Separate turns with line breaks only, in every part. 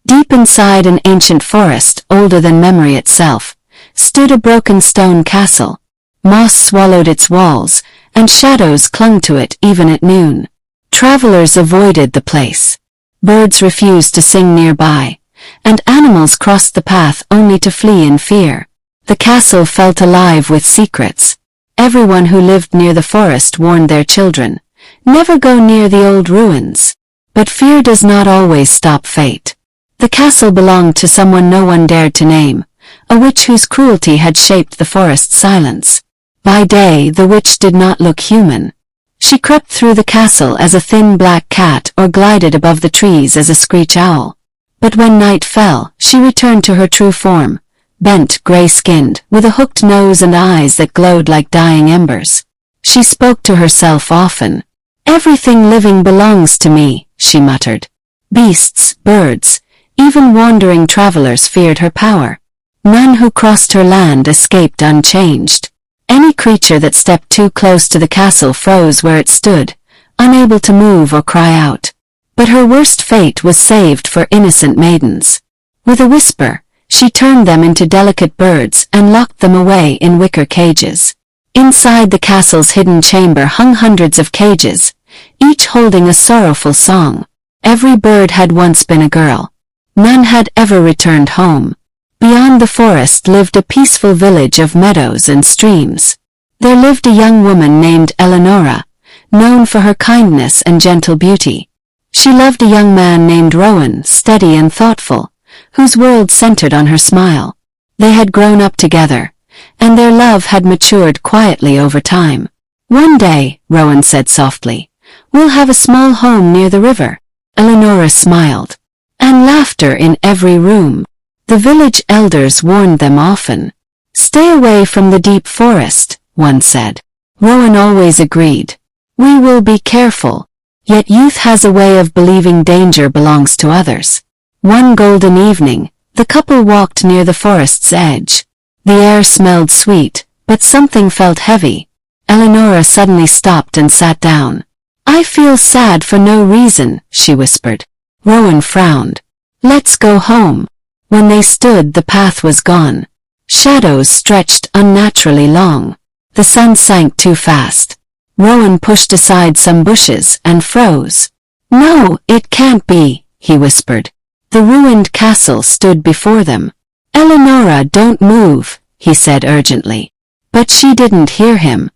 Deep inside an ancient forest, older than memory itself, stood a broken stone castle. Moss swallowed its walls, and shadows clung to it even at noon. Travelers avoided the place. Birds refused to sing nearby, and animals crossed the path only to flee in fear. The castle felt alive with secrets. Everyone who lived near the forest warned their children, "Never go near the old ruins." But fear does not always stop fate. The castle belonged to someone no one dared to name, a witch whose cruelty had shaped the forest's silence. By day, the witch did not look human. She crept through the castle as a thin black cat or glided above the trees as a screech owl. But when night fell, she returned to her true form, bent, gray-skinned, with a hooked nose and eyes that glowed like dying embers. She spoke to herself often. "Everything living belongs to me," she muttered. Beasts, birds, even wandering travelers feared her power. None who crossed her land escaped unchanged. Any creature that stepped too close to the castle froze where it stood, unable to move or cry out. But her worst fate was saved for innocent maidens. With a whisper, she turned them into delicate birds and locked them away in wicker cages. Inside the castle's hidden chamber hung hundreds of cages, each holding a sorrowful song. Every bird had once been a girl. None had ever returned home. Beyond the forest lived a peaceful village of meadows and streams. There lived a young woman named Eleonora, known for her kindness and gentle beauty. She loved a young man named Rowan, steady and thoughtful, whose world centered on her smile. They had grown up together, and their love had matured quietly over time. "One day," Rowan said softly, "we'll have a small home near the river." Eleonora smiled. "And laughter in every room." The village elders warned them often. "Stay away from the deep forest," one said. Rowan always agreed. "We will be careful." Yet youth has a way of believing danger belongs to others. One golden evening, the couple walked near the forest's edge. The air smelled sweet, but something felt heavy. Eleonora suddenly stopped and sat down. "I feel sad for no reason," she whispered. Rowan frowned. "Let's go home." When they stood, the path was gone. Shadows stretched unnaturally long. The sun sank too fast. Rowan pushed aside some bushes and froze. "No, it can't be," he whispered. The ruined castle stood before them. "Eleonora, don't move," he said urgently. But she didn't hear him.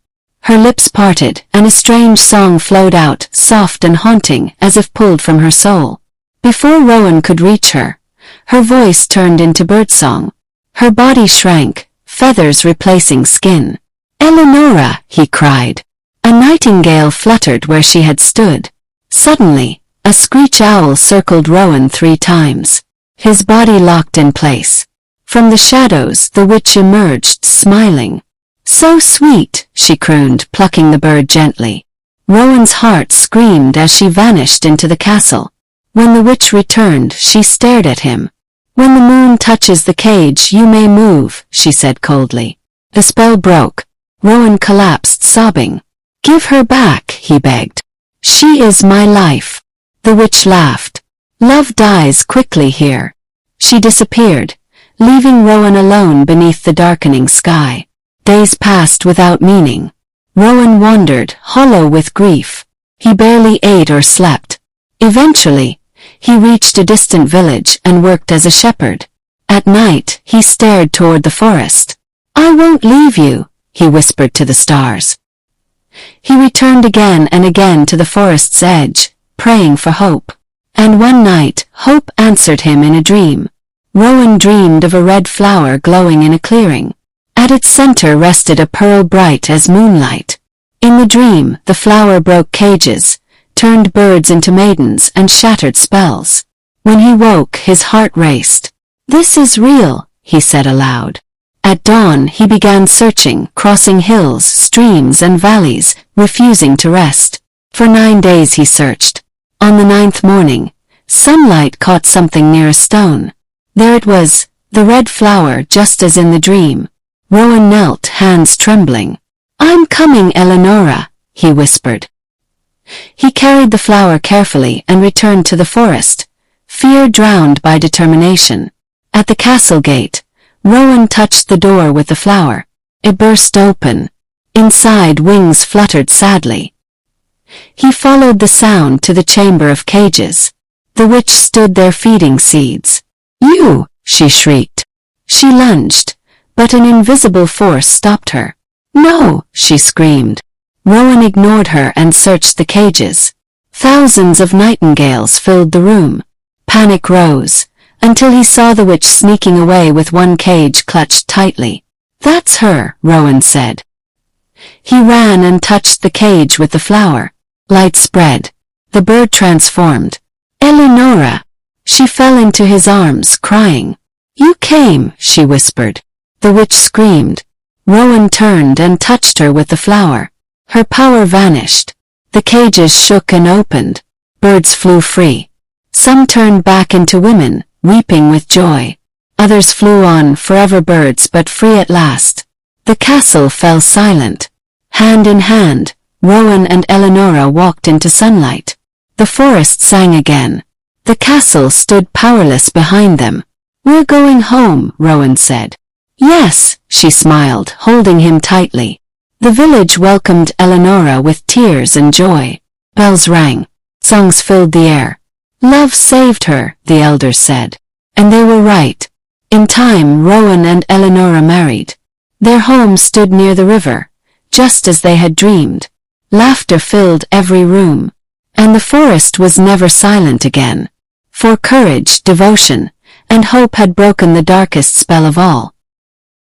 Her lips parted, and a strange song flowed out, soft and haunting, as if pulled from her soul. Before Rowan could reach her, her voice turned into birdsong. Her body shrank, feathers replacing skin. "Eleonora," he cried. A nightingale fluttered where she had stood. Suddenly, a screech owl circled Rowan 3 times. His body locked in place. From the shadows, the witch emerged, smiling. "So sweet," she crooned, plucking the bird gently. Rowan's heart screamed as she vanished into the castle. When the witch returned, she stared at him. "When the moon touches the cage, you may move," she said coldly. The spell broke. Rowan collapsed, sobbing. "Give her back," he begged. "She is my life." The witch laughed. "Love dies quickly here." She disappeared, leaving Rowan alone beneath the darkening sky. Days passed without meaning. Rowan wandered, hollow with grief. He barely ate or slept. Eventually, he reached a distant village and worked as a shepherd. At night, he stared toward the forest. "I won't leave you," he whispered to the stars. He returned again and again to the forest's edge, praying for hope. And one night, hope answered him in a dream. Rowan dreamed of a red flower glowing in a clearing. At its center rested a pearl bright as moonlight. In the dream, the flower broke cages, turned birds into maidens, and shattered spells. When he woke, his heart raced. "This is real," he said aloud. At dawn, he began searching, crossing hills, streams, and valleys, refusing to rest. For 9 days he searched. On the 9th morning, sunlight caught something near a stone. There it was, the red flower, just as in the dream. Rowan knelt, hands trembling. "I'm coming, Eleonora," he whispered. He carried the flower carefully and returned to the forest, fear drowned by determination. At the castle gate, Rowan touched the door with the flower. It burst open. Inside, wings fluttered sadly. He followed the sound to the chamber of cages. The witch stood there feeding seeds. "You!" she shrieked. She lunged, but an invisible force stopped her. "No!" she screamed. Rowan ignored her and searched the cages. Thousands of nightingales filled the room. Panic rose, until he saw the witch sneaking away with one cage clutched tightly. "That's her," Rowan said. He ran and touched the cage with the flower. Light spread. The bird transformed. "Eleonora!" She fell into his arms, crying. "You came," she whispered. The witch screamed. Rowan turned and touched her with the flower. Her power vanished. The cages shook and opened. Birds flew free. Some turned back into women, weeping with joy. Others flew on, forever birds but free at last. The castle fell silent. Hand in hand, Rowan and Eleonora walked into sunlight. The forest sang again. The castle stood powerless behind them. "We're going home," Rowan said. "Yes," she smiled, holding him tightly. The village welcomed Eleonora with tears and joy. Bells rang. Songs filled the air. "Love saved her," the elders said. And they were right. In time, Rowan and Eleonora married. Their home stood near the river, just as they had dreamed. Laughter filled every room. And the forest was never silent again. For courage, devotion, and hope had broken the darkest spell of all.